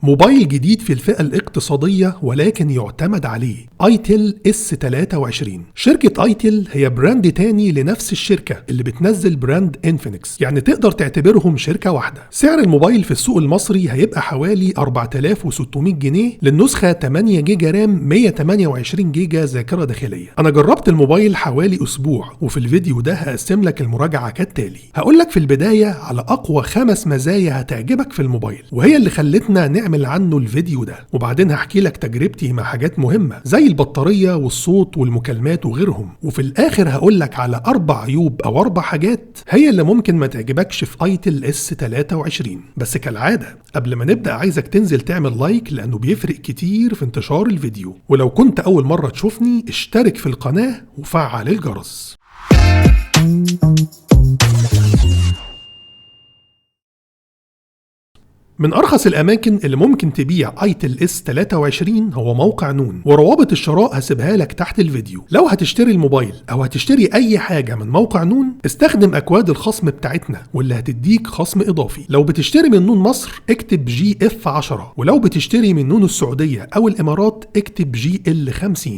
موبايل جديد في الفئة الاقتصادية ولكن يعتمد عليه، ايتل S23. شركة ايتل هي براند تاني لنفس الشركة اللي بتنزل براند انفينكس، يعني تقدر تعتبرهم شركة واحدة. سعر الموبايل في السوق المصري هيبقى حوالي 4600 جنيه للنسخة 8 جيجا رام 128 جيجا ذاكرة داخلية. انا جربت الموبايل حوالي اسبوع، وفي الفيديو ده هقسم لك المراجعة كالتالي. هقول لك في البداية على اقوى 5 مزايا هتعجبك في الموبايل وهي اللي خلتنا نعمل عنه الفيديو ده، وبعدين هحكي لك تجربتي مع حاجات مهمة زي البطارية والصوت والمكالمات وغيرهم، وفي الاخر هقول لك على 4 عيوب او 4 حاجات هي اللي ممكن ما تعجبكش في ايتل S23. بس كالعادة قبل ما نبدأ عايزك تنزل تعمل لايك لانه بيفرق كتير في انتشار الفيديو، ولو كنت اول مرة تشوفني اشترك في القناة وفعل الجرس. من أرخص الأماكن اللي ممكن تبيع ايتل S23 هو موقع نون، وروابط الشراء هسيبها لك تحت الفيديو. لو هتشتري الموبايل أو هتشتري أي حاجة من موقع نون استخدم أكواد الخصم بتاعتنا واللي هتديك خصم إضافي. لو بتشتري من نون مصر اكتب GF10، ولو بتشتري من نون السعودية أو الإمارات اكتب GL50.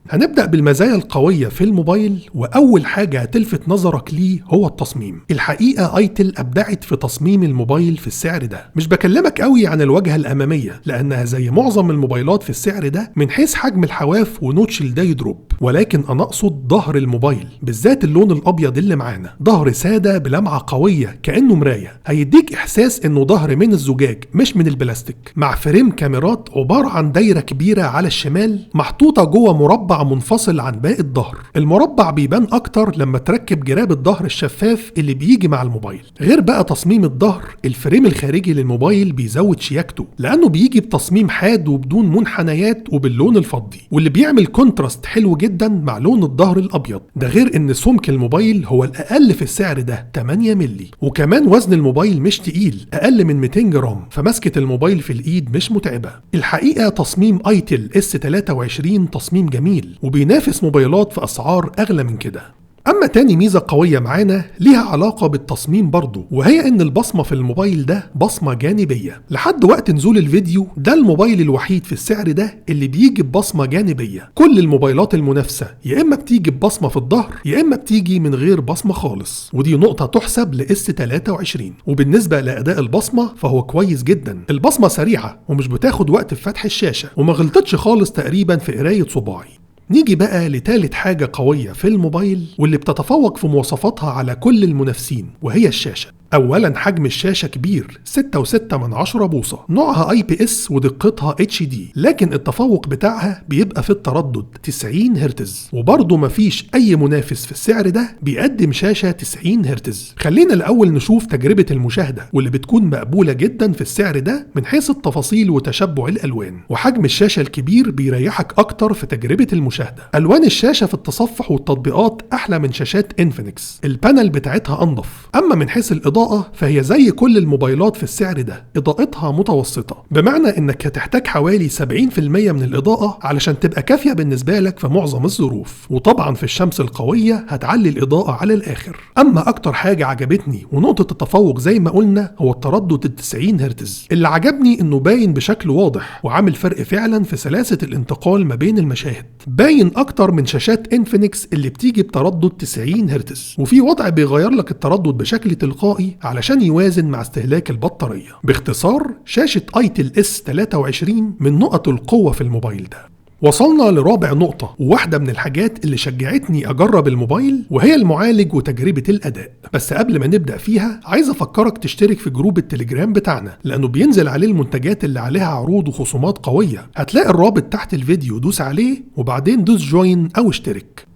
هنبدأ بالمزايا القوية في الموبايل، وأول حاجة هتلفت نظرك ليه هو التصميم. الحقيقة ايتل أبدعت في تصميم الموبايل في السعر ده. مش بكلمك قوي عن الواجهة الأمامية لأنها زي معظم الموبايلات في السعر ده من حيث حجم الحواف ونوتش الداي دروب، ولكن أنا أقصد ظهر الموبايل، بالذات اللون الأبيض اللي معانا. ظهر سادة بلمعة قوية كأنه مراية، هيديك إحساس إنه ظهر من الزجاج مش من البلاستيك، مع فريم كاميرات عبارة عن دايرة كبيرة على الشمال محطوطة جوه مربع منفصل عن باقي الظهر. المربع بيبان اكتر لما تركب جراب الظهر الشفاف اللي بيجي مع الموبايل. غير بقى تصميم الظهر، الفريم الخارجي للموبايل بيزود شياكته لانه بيجي بتصميم حاد وبدون منحنيات وباللون الفضي، واللي بيعمل كونتراست حلو جدا مع لون الظهر الابيض. ده غير ان سمك الموبايل هو الاقل في السعر ده 8 مللي، وكمان وزن الموبايل مش تقيل، اقل من 200 جرام، فمسكة الموبايل في الايد مش متعبة. الحقيقة تصميم ايتل S23 تصميم جميل وبينافس موبايلات في أسعار أغلى من كده. أما تاني ميزة قوية معانا ليها علاقة بالتصميم برضو، وهي إن البصمة في الموبايل ده بصمة جانبية. لحد وقت نزول الفيديو ده الموبايل الوحيد في السعر ده اللي بيجي ببصمة جانبية. كل الموبايلات المنافسة يا إما بتيجي ببصمة في الظهر يا إما بتيجي من غير بصمة خالص، ودي نقطة تحسب ل S23. وبالنسبة لأداء البصمة فهو كويس جدا. البصمة سريعة ومش بتاخد وقت في فتح الشاشة، وما غلطتش خالص تقريبا في قراية صباعي. نيجي بقى لتالت حاجة قوية في الموبايل واللي بتتفوق في مواصفاتها على كل المنافسين، وهي الشاشة. اولا حجم الشاشة كبير 6.6 بوصة، نوعها IPS ودقتها HD، لكن التفوق بتاعها بيبقى في التردد 90 هرتز، وبرضه مفيش اي منافس في السعر ده بيقدم شاشة 90 هرتز. خلينا الاول نشوف تجربة المشاهدة واللي بتكون مقبولة جدا في السعر ده من حيث التفاصيل وتشبع الالوان، وحجم الشاشة الكبير بيريحك اكتر في تجربة المشاهدة. الوان الشاشة في التصفح والتطبيقات احلى من شاشات انفينكس، البانل بتاعتها انضف. اما من حيث الاضاءة فهي زي كل الموبايلات في السعر ده، اضاءتها متوسطة، بمعنى انك هتحتاج حوالي 70% من الاضاءة علشان تبقى كافية بالنسبة لك في معظم الظروف، وطبعا في الشمس القوية هتعلي الاضاءة على الاخر. اما اكتر حاجة عجبتني ونقطة التفوق زي ما قلنا هو التردد 90 هرتز، اللي عجبني انه باين بشكل واضح وعامل فرق فعلا في سلاسة الانتقال ما بين المشاهد، باين اكتر من شاشات انفينكس اللي بتيجي بتردد 90 هرتز، وفي وضع بيغير لك التردد بشكل تلقائي علشان يوازن مع استهلاك البطارية. باختصار شاشة ايتل S23 من نقط القوة في الموبايل ده. وصلنا لرابع نقطة وواحدة من الحاجات اللي شجعتني أجرب الموبايل، وهي المعالج وتجربة الأداء. بس قبل ما نبدأ فيها عايز أفكرك تشترك في جروب التليجرام بتاعنا، لأنه بينزل عليه المنتجات اللي عليها عروض وخصومات قوية. هتلاقي الرابط تحت الفيديو، دوس عليه وبعدين دوس جوين أو اشترك.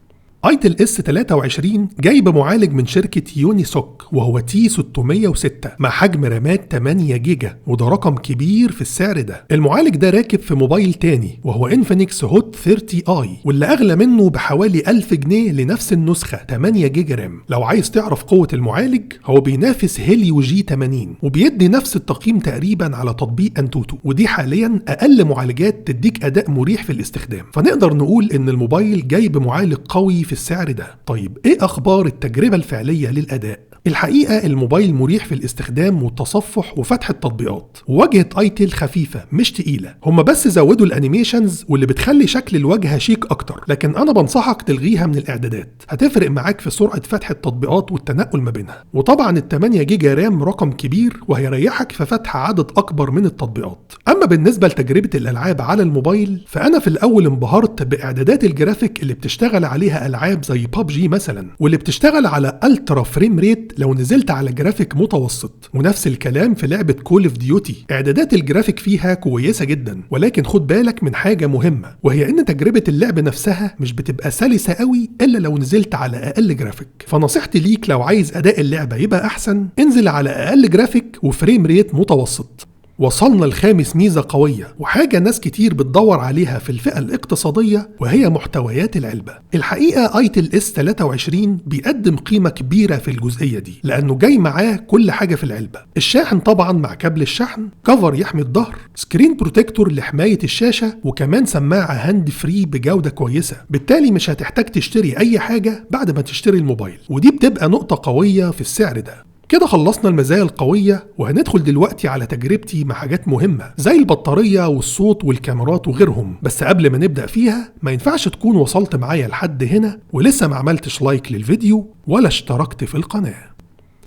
ايتل S23 جاي بمعالج من شركة يونيسوك وهو T606 مع حجم رامات 8 جيجا، وده رقم كبير في السعر ده. المعالج ده راكب في موبايل تاني وهو انفينكس هوت 30i، واللي اغلى منه بحوالي 1000 جنيه لنفس النسخة 8 جيجا رام. لو عايز تعرف قوة المعالج هو بينافس هيليو G80 وبيدي نفس التقييم تقريبا على تطبيق انتوتو، ودي حاليا اقل معالجات تديك اداء مريح في الاستخدام. فنقدر نقول ان الموبايل جاي بمعالج قوي في السعر ده. طيب ايه اخبار التجربة الفعلية للاداء؟ الحقيقة الموبايل مريح في الاستخدام والتصفح وفتح التطبيقات، وواجهة ايتل خفيفة مش تقيلة. هما بس زودوا الانيميشنز واللي بتخلي شكل الواجهة شيك اكتر، لكن انا بنصحك تلغيها من الاعدادات، هتفرق معاك في سرعة فتح التطبيقات والتنقل ما بينها. وطبعا ال8 جيجا رام رقم كبير وهيريحك في فتح عدد اكبر من التطبيقات. اما بالنسبة لتجربة الالعاب على الموبايل، فانا في الاول انبهرت باعدادات الجرافيك اللي بتشتغل عليها العاب زي PUBG مثلا، واللي بتشتغل على الترا فريم ريت لو نزلت على جرافيك متوسط. ونفس الكلام في لعبة كول اوف ديوتي، اعدادات الجرافيك فيها كويسة جدا. ولكن خد بالك من حاجة مهمة، وهي ان تجربة اللعب نفسها مش بتبقى سلسة قوي الا لو نزلت على اقل جرافيك. فنصيحتي ليك لو عايز اداء اللعبة يبقى احسن، انزل على اقل جرافيك وفريم ريت متوسط. وصلنا لخامس ميزة قوية وحاجة ناس كتير بتدور عليها في الفئة الاقتصادية، وهي محتويات العلبة. الحقيقة ايتل S23 بيقدم قيمة كبيرة في الجزئية دي، لأنه جاي معاه كل حاجة في العلبة. الشاحن طبعا مع كابل الشحن، كفر يحمي الظهر، سكرين بروتكتور لحماية الشاشة، وكمان سماعة هاند فري بجودة كويسة. بالتالي مش هتحتاج تشتري أي حاجة بعد ما تشتري الموبايل، ودي بتبقى نقطة قوية في السعر ده. كده خلصنا المزايا القوية، وهندخل دلوقتي على تجربتي مع حاجات مهمة زي البطارية والصوت والكاميرات وغيرهم. بس قبل ما نبدأ فيها، ما ينفعش تكون وصلت معايا لحد هنا ولسه ما عملتش لايك للفيديو ولا اشتركت في القناة.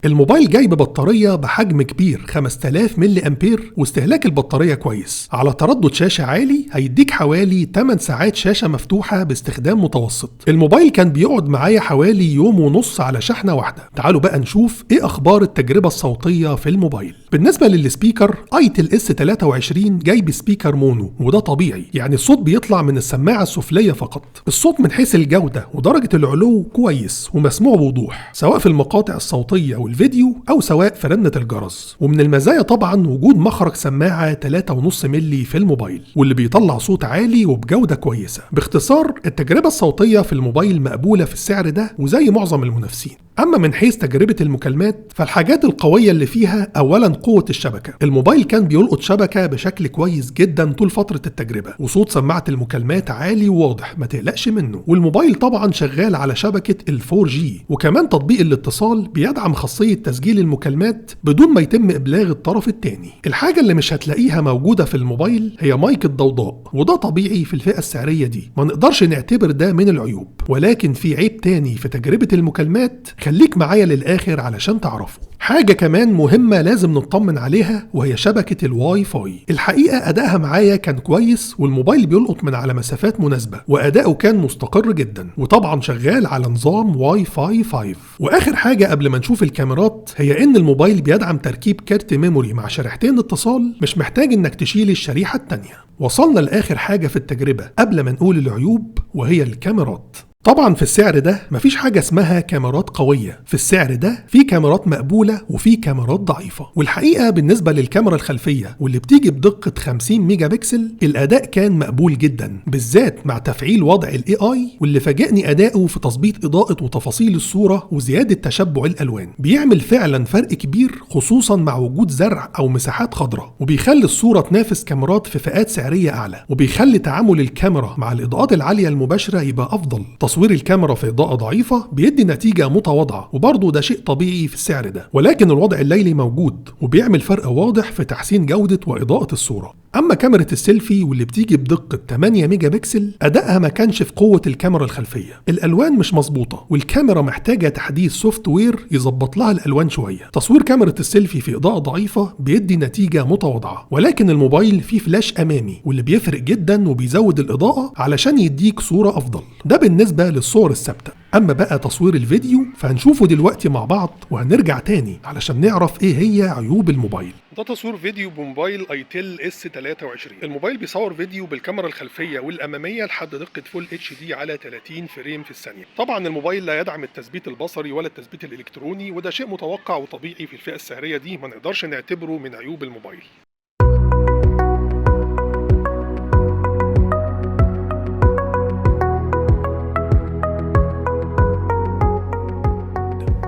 الموبايل جاي ببطارية بحجم كبير 5000 ملي أمبير، واستهلاك البطارية كويس. على تردد شاشة عالي هيديك حوالي 8 ساعات شاشة مفتوحة باستخدام متوسط. الموبايل كان بيقعد معايا حوالي يوم ونص على شحنة واحدة. تعالوا بقى نشوف ايه اخبار التجربة الصوتية في الموبايل. بالنسبة للسبيكر، ايتل S23 جاي بسبيكر مونو، وده طبيعي، يعني الصوت بيطلع من السماعة السفلية فقط. الصوت من حيث الجودة ودرجة العلو كويس ومسموع بوضوح، سواء في المقاطع الصوتية الفيديو او سواء في رنة الجرس. ومن المزايا طبعا وجود مخرج سماعة 3.5 ملي في الموبايل، واللي بيطلع صوت عالي وبجودة كويسة. باختصار، التجربة الصوتية في الموبايل مقبولة في السعر ده وزي معظم المنافسين. اما من حيث تجربة المكالمات، فالحاجات القوية اللي فيها اولا قوة الشبكة. الموبايل كان بيلقط شبكة بشكل كويس جدا طول فترة التجربة، وصوت سماعة المكالمات عالي وواضح، ما تقلقش منه. والموبايل طبعا شغال على شبكة ال 4G، وكمان تطبيق الاتصال بيدعم خاصية تسجيل المكالمات بدون ما يتم ابلاغ الطرف الثاني. الحاجة اللي مش هتلاقيها موجودة في الموبايل هي مايك الضوضاء، وده طبيعي في الفئة السعرية دي، ما نقدرش نعتبر ده من العيوب. ولكن في عيب تاني في تجربة المكالمات، خليك معايا للآخر علشان تعرفه. حاجة كمان مهمة لازم نطمن عليها، وهي شبكة الواي فاي. الحقيقة أدائها معايا كان كويس، والموبايل بيلقط من على مسافات مناسبة، وأداؤه كان مستقر جدا، وطبعا شغال على نظام واي فاي 5. وآخر حاجة قبل ما نشوف الكاميرات، هي إن الموبايل بيدعم تركيب كارت ميموري مع شريحتين اتصال، مش محتاج إنك تشيل الشريحة التانية. وصلنا لآخر حاجة في التجربة قبل ما نقول العيوب، وهي الكاميرات. طبعا في السعر ده مفيش حاجة اسمها كاميرات قوية. في السعر ده في كاميرات مقبولة وفي كاميرات ضعيفة. والحقيقة بالنسبة للكاميرا الخلفية واللي بتيجي بدقة 50 ميجا بكسل، الأداء كان مقبول جدا، بالذات مع تفعيل وضع ال AI، واللي فاجئني أداؤه في تظبيط إضاءة وتفاصيل الصورة وزيادة تشبع الألوان. بيعمل فعلا فرق كبير، خصوصا مع وجود زرع أو مساحات خضراء، وبيخلي الصورة تنافس كاميرات في فئات سعرية أعلى، وبيخلي تعامل الكاميرا مع الإضاءات العالية المباشرة يبقى أفضل. تصوير الكاميرا في إضاءة ضعيفة بيدي نتيجة متواضعة، وبرضه ده شيء طبيعي في السعر ده. ولكن الوضع الليلي موجود وبيعمل فرق واضح في تحسين جودة وإضاءة الصورة. أما كاميرا السيلفي واللي بتيجي بدقة 8 ميجا بكسل، أدائها ما كانش في قوة الكاميرا الخلفية. الألوان مش مظبوطة، والكاميرا محتاجة تحديث سوفت وير يظبط لها الألوان شوية. تصوير كاميرا السيلفي في إضاءة ضعيفة بيدي نتيجة متواضعة. ولكن الموبايل فيه فلاش أمامي، واللي بيفرق جدا وبيزود الإضاءة علشان يديك صورة أفضل. ده بالنسبة للصور الثابتة. أما بقى تصوير الفيديو فهنشوفه دلوقتي مع بعض، وهنرجع تاني علشان نعرف إيه هي عيوب الموبايل. ده تصوير فيديو بموبايل ايتل S23. الموبايل بيصور فيديو بالكاميرا الخلفية والأمامية لحد دقة فول HD على 30 فريم في الثانية. طبعا الموبايل لا يدعم التثبيت البصري ولا التثبيت الإلكتروني، وده شيء متوقع وطبيعي في الفئة السعرية دي، ما نقدرش نعتبره من عيوب الموبايل.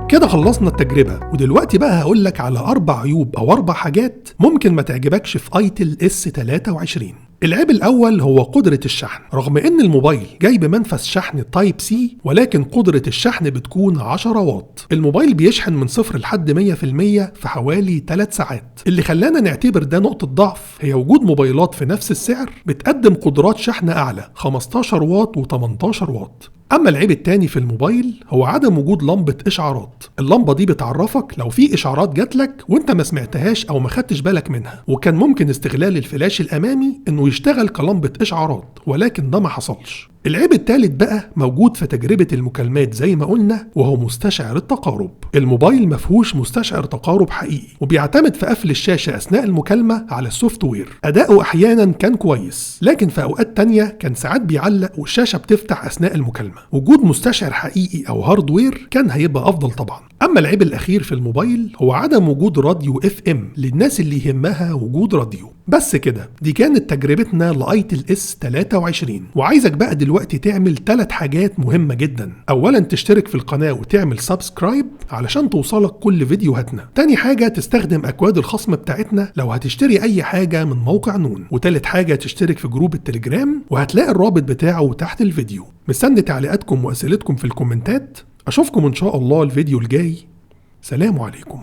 كده خلصنا التجربة، ودلوقتي بقى هقولك على 4 عيوب أو 4 حاجات ممكن ما تعجبكش في ايتل S23. العيب الأول هو قدرة الشحن. رغم إن الموبايل جاي بمنفذ شحن تايب سي، ولكن قدرة الشحن بتكون 10 واط. الموبايل بيشحن من 0 لحد 100% في حوالي 3 ساعات. اللي خلانا نعتبر ده نقطة ضعف هي وجود موبايلات في نفس السعر بتقدم قدرات شحن أعلى، 15 واط و18 واط. أما العيب التاني في الموبايل هو عدم وجود لمبة إشعارات. اللمبة دي بتعرفك لو في إشعارات جاتلك وانت ما سمعتهاش أو ما خدتش بالك منها، وكان ممكن استغلال الفلاش الأمامي إنه يشتغل كلمبة إشعارات، ولكن ده ما حصلش. العيب التالت بقى موجود في تجربة المكالمات زي ما قلنا، وهو مستشعر التقارب. الموبايل مفهوش مستشعر تقارب حقيقي، وبيعتمد في قفل الشاشة أثناء المكالمة على السوفت وير. أداؤه أحيانا كان كويس، لكن في أوقات تانية كان ساعات بيعلق والشاشة بتفتح أثناء المكالمة. وجود مستشعر حقيقي أو هاردوير كان هيبقى أفضل طبعا. أما العيب الأخير في الموبايل هو عدم وجود راديو FM للناس اللي يهمها وجود راديو. بس كده، دي كانت تجربتنا لايتل اس 23. وعايزك بقى دلوقتي تعمل 3 حاجات مهمة جدا. أولا تشترك في القناة وتعمل سبسكرايب علشان توصلك كل فيديوهاتنا. تاني حاجة تستخدم أكواد الخصم بتاعتنا لو هتشتري أي حاجة من موقع نون. وتالت حاجة تشترك في جروب التليجرام، وهتلاقي الرابط بتاعه تحت الفيديو. مستني تعليقاتكم وأسئلتكم في الكومنتات. أشوفكم إن شاء الله الفيديو الجاي. سلام عليكم.